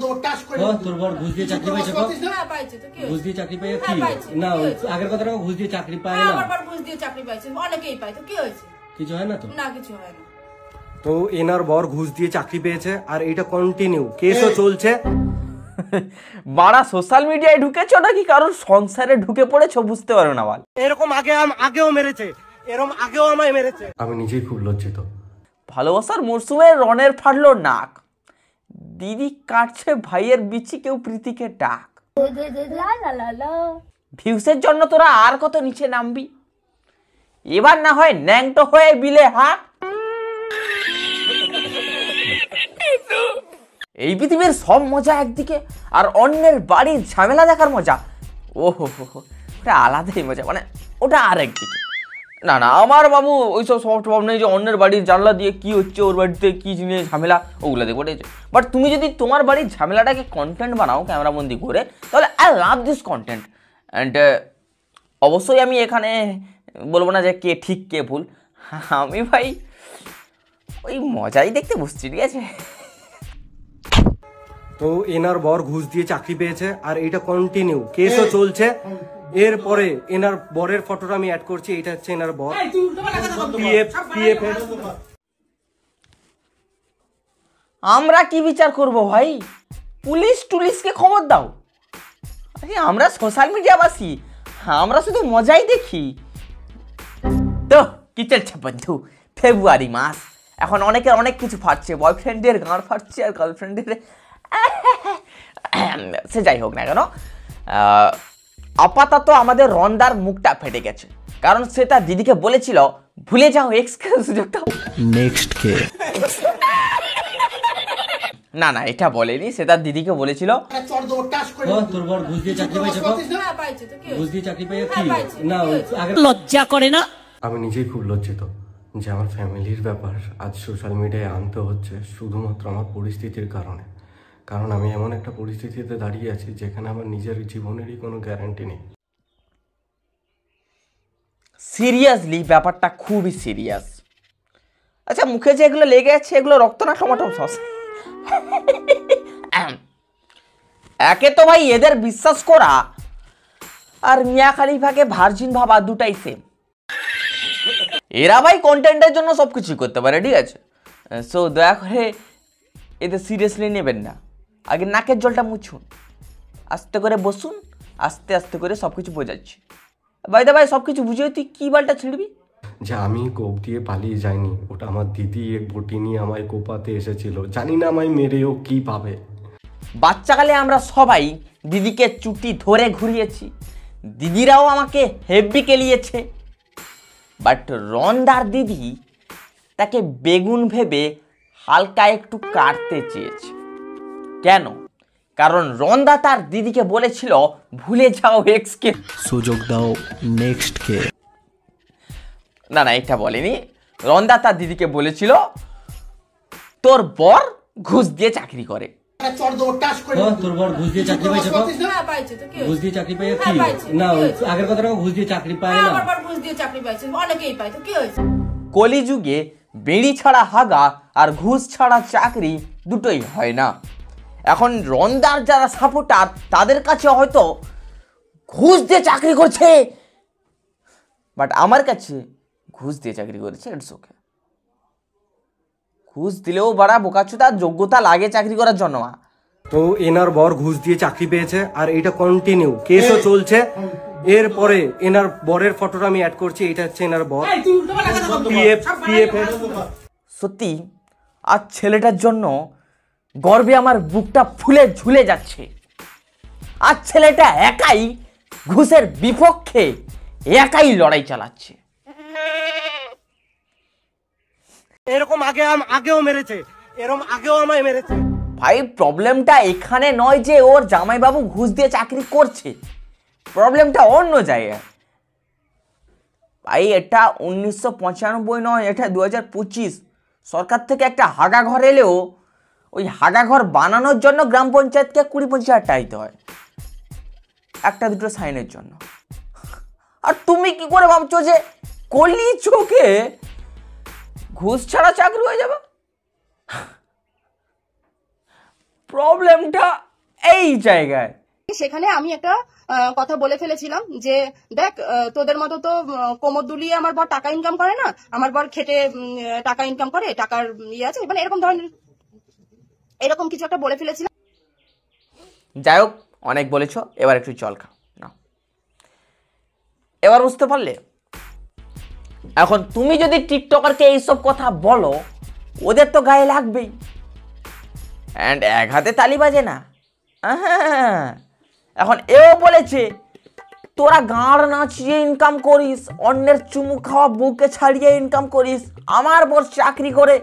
তোর বর ঘুষ দিয়ে চাকরি পাইছে তো? হ্যাঁ পাইছে তো। কি ঘুষ দিয়ে চাকরি পাইছে হ্যাঁ কি পাইছে। না আগের কথাটা ঘুষ দিয়ে চাকরি পায় না। আমার বর ঘুষ দিয়ে চাকরি পাইছে, অনেকেই পায় তো। কি হয়েছে? কিছু হয় না তো? না কিছু হয় না। তো এনার বর ঘুষ দিয়ে চাকরি পেয়েছে আর এটা কন্টিনিউ কেসও চলছে। বাড়া সোশ্যাল মিডিয়ায় ঢুকেছো নাকি কারোর সংসারে ঢুকে পড়েছো বুঝতে পারো না বল। এরকম আগেও মেরেছে, এরকম আগেও আমায় মেরেছে। আমি নিজেই খুব লজ্জিত। ভালোবাসার মরশুমে রনের ফাটলো নাক, দিদি কাটছে ভাইয়ের বিচি, কেউ প্রীতিকে ডাক। ভিউসের জন্য তোরা আর কত নিচে নামবি, এবার না হয় ন্যাংটো হয়ে বিলে হাক। এই পৃথিবীর সব মজা একদিকে, আর অন্যের বাড়ির ঝামেলা দেখার মজা ওহো ওটা আলাদাই মজা, মানে ওটা আর একদিকে। না না আমার বাবু ওইসব সব নেই যে অন্যের বাড়ির জানলা দিয়ে কি হচ্ছে, ওর বাড়িতে কি জিনিস ঝামেলা, ওগুলো দেখবো। ঠিক আছে, বাট তুমি যদি তোমার বাড়ির ঝামেলাটাকে কন্টেন্ট বানাও ক্যামেরাবন্দি করে, তাহলে I love this content. And অবশ্যই আমি এখানে বলবো না যে কে ঠিক কে ভুল, আমি ভাই ওই মজাই দেখতে বসছি। ঠিক আছে, তো এনার বর ঘুষ দিয়ে চাকরি পেয়েছে আর এটা কন্টিনিউ কেসও চলছে। এরপরে এনার বরের ফটোটা আমি অ্যাড করছি, এটা হচ্ছে এনার বর। আমরা কি বিচার করব ভাই? পুলিশ টুলিশকে খবর দাও। আরে আমরা সোশ্যাল মিডিয়াবাসী, আমরা শুধু মজাই দেখি। তো কি চলছে বন্ধু? ফেব্রুয়ারি মাস, এখন অনেকের অনেক কিছু ফাটছে, বয়ফ্রেন্ডের গাঁড় ফাটছে আর গার্লফ্রেন্ডের সে যাই হোক না কেন, আপাতত আমাদের রন্দার মুখটা ফেটে গেছে, কারণ সে তার দিদিকে বলেছিল ভুলে যাও এক্সকে সুযোগ দাও। নেক্সট কে? না না এটা বলেনি, সে তার দিদিকে বলেছিল তোর বর ঘুষ দিয়ে চাকরি পাইছে তো? হ্যাঁ পাইছে তো। কি ঘুষ দিয়ে চাকরি পাইছে কি না লজ্জা করে না? আমি নিজেই খুব লজ্জিত যে আমার ফ্যামিলির ব্যাপার আজ সোশ্যাল মিডিয়ায় আনতে হচ্ছে শুধুমাত্র আমার পরিস্থিতির কারণে। কারণ আমি এমন একটা পরিস্থিতিতে দাঁড়িয়ে আছি যেখানে আমার নিজের জীবনেরই কোনো গ্যারান্টি নেই। সিরিয়াসলি ব্যাপারটা খুবই সিরিয়াস। আচ্ছা মুখে যে এগুলো লেগে আছে এগুলো রক্ত না টমেটো সস? একে তো ভাই এদের বিশ্বাস করা আর মিয়া খালিফাকে ভার্জিন ভাবা দুটাই সেম। এরা ভাই কন্টেন্টের জন্য সবকিছু করতে পারে, ঠিক আছে? সো দয়া করে এদের সিরিয়াসলি নেবেন না। আগে নাকের জলটা মুছুন, আস্তে করে বসুন, আস্তে আস্তে করে সবকিছু বোঝাচ্ছি। বাইদা ভাই সবকিছু বুঝে তুই কি বালটা ছিড়বি? যে আমি কোপ দিয়ে পালিয়ে যাইনি, ওটা আমার দিদি এক বটি নিয়ে আমায় কোপাতে এসেছিল। জানি না আমায় মেরেও কি পাবে। বাচ্চাকালে আমরা সবাই দিদিকে চুটি ধরে ঘুরিয়েছি, দিদিরাও আমাকে হেব্বি কেলিয়েছে। বাট রন্দার দিদি তাকে বেগুন ভেবে হালকা একটু কাটতে চেয়েছে। কেন? কারণ রন্দা তার দিদিকে বলেছিল ভুলে যাও এক্সকে সুযোগ দাও নেক্সট কে। না না এটা বলেনি, রন্দা তার দিদিকে বলেছিল তোর বর ঘুষ দিয়ে চাকরি করে। তোর বর ঘুষ দিয়ে চাকরি পাইছে তো? হ্যাঁ পাইছে তো। কি ঘুষ দিয়ে চাকরি পাইছে কি না আগের কথাটা ঘুষ দিয়ে চাকরি পায় না। আমার বর ঘুষ দিয়ে চাকরি পাইছে, অনেকেই পায় তো। কি হয়েছে? কলিযুগে বেড়ি ছাড়া হাগা আর ঘুষ ছাড়া চাকরি দুটোই হয় না। এখন রন্দার যারা সাপোর্টার তাদের কাছে হয়তো ঘুষ দিয়ে চাকরি করছে, বাট আমার কাছে ঘুষ দিয়ে চাকরি করেছে ইটস ওকে। ঘুষ দিলেও বড়া বোকাচোদার যোগ্যতা লাগে চাকরি করার জন্য। তো এনার বর ঘুষ দিয়ে চাকরি পেয়েছে আর এটা কন্টিনিউ কেসও চলছে। এরপরে এনার বরের ফটোটা আমি অ্যাড করছি, এটা হচ্ছে এনার বর। সত্যি আজ ছেলেটার জন্য গর্বে আমার বুকটা ফুলে ঝুলে যাচ্ছে। আজ ছেলেটা একাই ঘুষের বিপক্ষে একাই লড়াই চালাচ্ছে। এরকম আগেও মেরেছে, এরকম আগেও আমায় মেরেছে। ভাই প্রবলেমটা এখানে নয় যে ওর জামাইবাবু ঘুষ দিয়ে চাকরি করছে, প্রবলেমটা অন্য জায়গায়। ভাই এটা 1995 নয়, এটা 2025। সরকার থেকে একটা হাগা ঘর এলেও ওই হাগা ঘর বানানোর জন্য গ্রাম পঞ্চায়েতকে 20-25 হাজার টাকা দিতে হয় একটা দুটো সাইনের জন্য। আর তুমি কি করে ভাবছো যে কলি চোখে ঘুষ ছাড়া চাকরি হয়ে যাবে? প্রবলেমটা এই জায়গায়। সেখানে আমি একটা কথা বলে ফেলেছিলাম যে দেখ তোদের মতো তো কোমর দুলিয়ে আমার বর টাকা ইনকাম করে না, আমার বর খেটে টাকা ইনকাম করে, টাকার ইয়ে আছে, মানে এরকম ধরনের এরকম কিছু একটা বলে ফেলেছিলাম। যাই হোক, অনেক বলেছ, এবার একটু জল খাও না। এবার বুঝতে পারলে? এখন তুমি যদি টিকটকারকে এইসব কথা বলো, ওদের তো গায়ে লাগবেই। অ্যান্ড এক হাতে তালি বাজে না। এখন এও বলেছে তোরা গাঁড় নাচিয়ে ইনকাম করিস, অন্যের চুমু খাওয়া বুকে ছাড়িয়ে ইনকাম করিস, আমার বর চাকরি করে।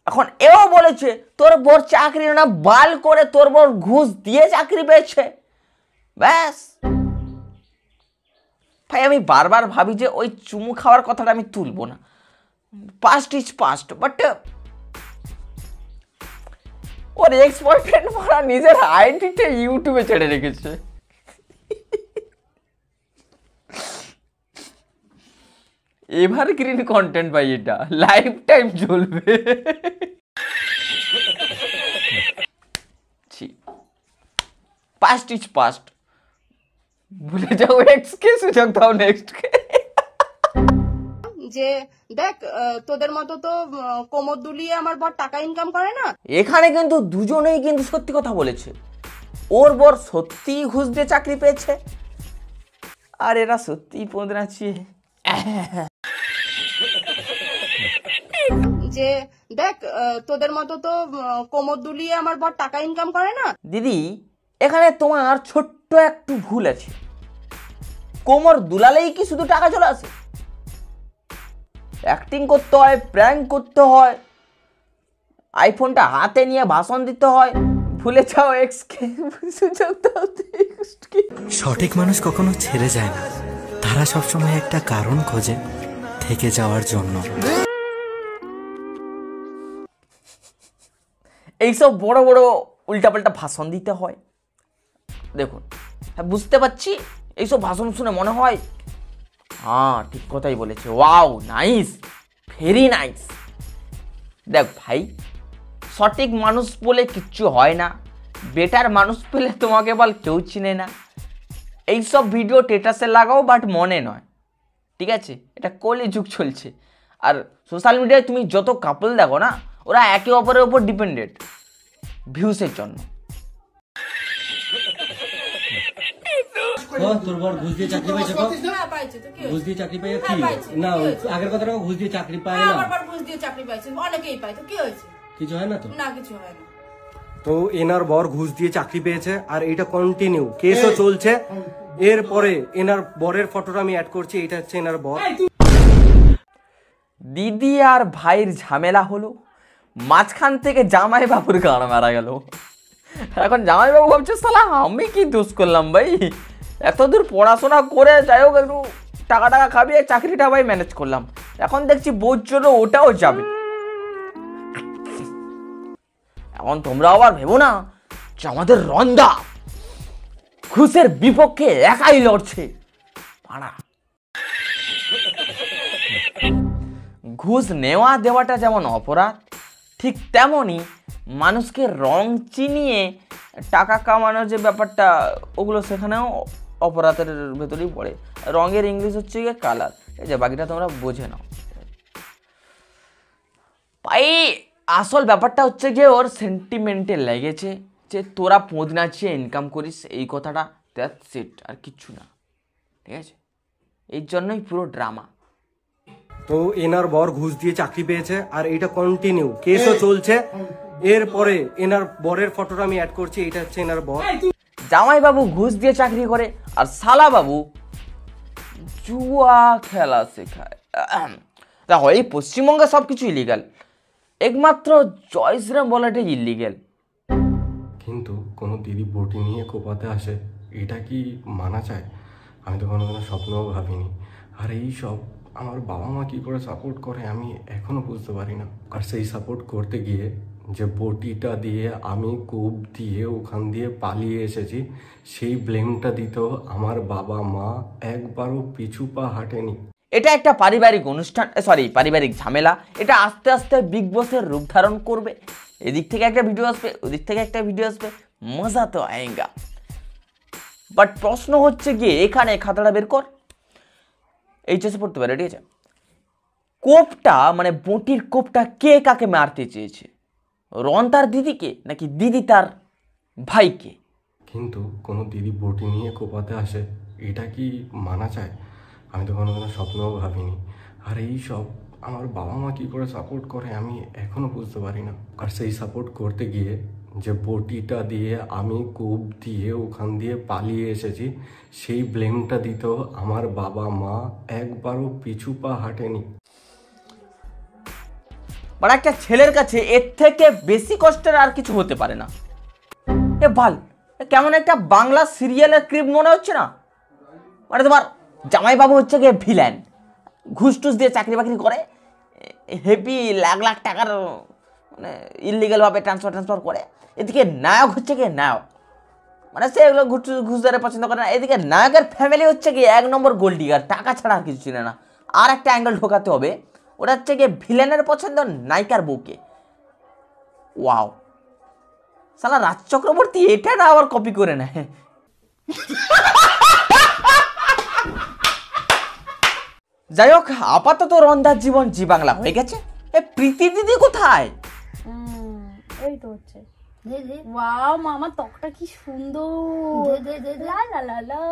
এখন এও বলেছে তোর বর চাকরি না, বাল করে তোর বর ঘুষ দিয়ে চাকরি পেয়েছে। ব্যাস ভাই, আমি বারবার ভাবি যে ওই চুমু খাওয়ার কথাটা আমি তুলবো না, past is past. But or ex boyfriend মারা নিজের আইডিতে ইউটিউবে ছেড়ে রেখেছে। এভারগ্রিন কন্টেন্ট ভাই, এটা লাইফ টাইম চলবে। পাস্ট ইজ পাস্ট, ভুলে যাও এক্স কে, সুযোগ দাও নেক্সট কে। যে দেখ তোদের মতো তো কোমর দুলিয়ে আমার বর টাকা ইনকাম করে না। এখানে কিন্তু দুজনেই কিন্তু সত্যি কথা বলেছে। ওর বর সত্যি ঘুষ দিয়ে চাকরি পেয়েছে, আর এরা সত্যি পদ নাচিয়ে। যে দেখ তোদের মতো তো কোমর দুলিয়ে আমার বর টাকা ইনকাম করে না। দিদি, এখানে তোমার ছোট্ট একটু ভুল আছে। কোমর দুলালেই কি শুধু টাকা চলে আসে? অ্যাক্টিং করতে হয়, প্র্যাঙ্ক করতে হয়, আইফোনটা হাতে নিয়ে ভাষণ দিতে হয়। ভুলে যাও এক্স কে, সুযোগ দাও next কে। সঠিক মানুষ কখনো ছেড়ে যায় না, তারা সবসময় একটা কারণ খোঁজে থেকে যাওয়ার জন্য। এইসব বড় বড় উল্টাপাল্টা ভাষণ দিতে হয়। দেখুন, হ্যাঁ বুঝতে পারছি, এইসব ভাষণ শুনে মনে হয় হ্যাঁ ঠিক কথাই বলেছে, ওয়াও নাইস, ভেরি নাইস। দেখ ভাই, সঠিক মানুষ বলে কিচ্ছু হয় না, বেটার মানুষ পেলে তোমাকে বল কেউ চিনে না। এইসব ভিডিও স্ট্যাটাসে লাগাও, বাট মনে নয়, ঠিক আছে? এটা কলি যুগ চলছে। আর সোশ্যাল মিডিয়ায় তুমি যত কাপল দেখো না, ওরা একে অপরের উপর ডিপেন্ডেন্ট ভিউসের জন্য। তোর বর ঘুষ দিয়ে চাকরি পাইছে? হ্যাঁ পাইছে তো, কি ঘুষ দিয়ে চাকরি পাই কি হ্যাঁ, পাইছে। না? কি হয়েছে? আগের কথাটা ঘুষ দিয়ে চাকরি পায় না, আমার বর ঘুষ দিয়ে চাকরি পাইছে, অনেকেই পায় তো, কি হয়েছে? কিছু হয় না তো? না কিছু হয় না। তো এনার বর ঘুষ দিয়ে চাকরি পেয়েছে, আর এটা কন্টিনিউ কেসও চলছে। এরপরে এনার বরের ফটোটা আমি অ্যাড করছি, এটা হচ্ছে এনার বর। দিদি আর ভাইয়ের ঝামেলা হলো, মাঝখান থেকে জামাই বাবুর গান মারা গেল। এখন জামাই বাবু ভাবছে সালা আমি কি দোষ করলাম ভাই, এতদূর পড়াশোনা করে যাই হোক একটু টাকা টাকা খাবিয়ে চাকরিটা ভাই ম্যানেজ করলাম, এখন দেখছি বউর জন্য ওটাও যাবে। এখন তোমরা আবার ভেবো না যে আমাদের রন্দা ঘুষের বিপক্ষে একাই লড়ছে। পাড়া ঘুষ নেওয়া দেওয়াটা যেমন অপরাধ, ঠিক তেমনই মানুষকে রং চিনিয়ে টাকা কামানোর যে ব্যাপারটা, ওগুলো সেখানেও অপরাধের ভেতরেই পড়ে। রঙের ইংলিশ হচ্ছে গিয়ে কালার, এই যে বাকিটা তোমরা বোঝে নাও ভাই। আসল ব্যাপারটা হচ্ছে গিয়ে ওর সেন্টিমেন্টে লেগেছে যে তোরা পোঁদ নাচিয়ে ইনকাম করিস, এই কথাটা, দ্যাটস ইট, আর কিচ্ছু না, ঠিক আছে? এই জন্যই পুরো ড্রামা। তো এনার বর ঘুষ দিয়ে চাকরি পেয়েছে, আর এটা কন্টিনিউ কেসও চলছে। এরপরে এনার বরের ফটোটা আমি অ্যাড করছি, এটা হচ্ছে এনার বর। জামাই বাবু ঘুষ দিয়ে চাকরি করে, আর শালা বাবু জুয়া খেলা শেখায়। দেখো, এই পশ্চিমবঙ্গে সব কিছু ইলিগাল, একমাত্র জয়শ্রীরাম বলাটাই ইলিগেল। কিন্তু কোনো দিদি বটি নিয়ে কোপাতে আসে, এটা কি মানা যায়? আমি তো কোনো স্বপ্নও ভাবিনি। আর এই সব আমার বাবা মা কী করে সাপোর্ট করে আমি এখনও বুঝতে পারি না। আর সেই সাপোর্ট করতে গিয়ে যে বটিটা দিয়ে আমি কোপ দিয়ে ওখান দিয়ে পালিয়ে এসেছি, সেই ব্লেমটা দিতেও আমার বাবা মা একবারও পিছু পা হাঁটেনি। এটা একটা পারিবারিক অনুষ্ঠান, সরি পারিবারিক ঝামেলা। এটা আস্তে আস্তে বিগ বসের রূপ ধারণ করবে, এদিক থেকে একটা ভিডিও আসবে, ওদিক থেকে একটা ভিডিও আসবে, মজা তো আয়েগা। বাট প্রশ্ন হচ্ছে গিয়ে এখানে খাতাটা বের কর, এইচএসে পড়তে পারে, ঠিক আছে? কোপটা মানে বটির কোপটা কে কাকে মারতে চেয়েছে? রন তার দিদিকে নাকি দিদি তার ভাইকে? কিন্তু কোনো দিদি বটি নিয়ে কোপাতে আসে, এটা কি মানা চায়? আমি তো কোনো স্বপ্নেও ভাবিনি। আর এই সব আমার বাবা মা কী করে সাপোর্ট করে আমি এখনও বুঝতে পারি না। আর সেই সাপোর্ট করতে গিয়ে যে বটিটা দিয়ে আমি কোপ দিয়ে ওখান দিয়ে পালিয়ে এসেছি, সেই ব্লেমটা দিতেও আমার বাবা মা একবারও পিছু পা হাঁটেনি। মানে একটা ছেলের কাছে এর থেকে বেশি কষ্টের আর কিছু হতে পারে না। এ বাল, কেমন একটা বাংলা সিরিয়ালের ক্রিপ মনে হচ্ছে না? মানে তোমার জামাইবাবু হচ্ছে গিয়ে ভিলেন, ঘুষ টুস দিয়ে চাকরি বাকরি করে, হেভি লাখ লাখ টাকার মানে ইলিগালভাবে ট্রান্সফার করে। এদিকে নায়ক হচ্ছে গিয়ে নায়ক, মানে সে এগুলো ঘুষ ধরে পছন্দ করে না। এদিকে নায়কের ফ্যামিলি হচ্ছে গিয়ে 1 নম্বর গোল্ড ডিগার, টাকা ছাড়া আর কিছু ছিল না। আর একটা অ্যাঙ্গেল ঢোকাতে হবে, ওটা হচ্ছে গিয়ে ভিলেনের পছন্দ নায়িকার বউকে। ওয়াও, শালা রাজ চক্রবর্তী এটা না আবার কপি করে নেয়। যাই হোক, আপাতত রন্ধার জীবন জি বাংলা হয়ে গেছে। এ প্রীতি দিদি কোথায়? এই তো হচ্ছে। ওয়াও মামা, ত্বকটা কি সুন্দর। লা লা লা লা।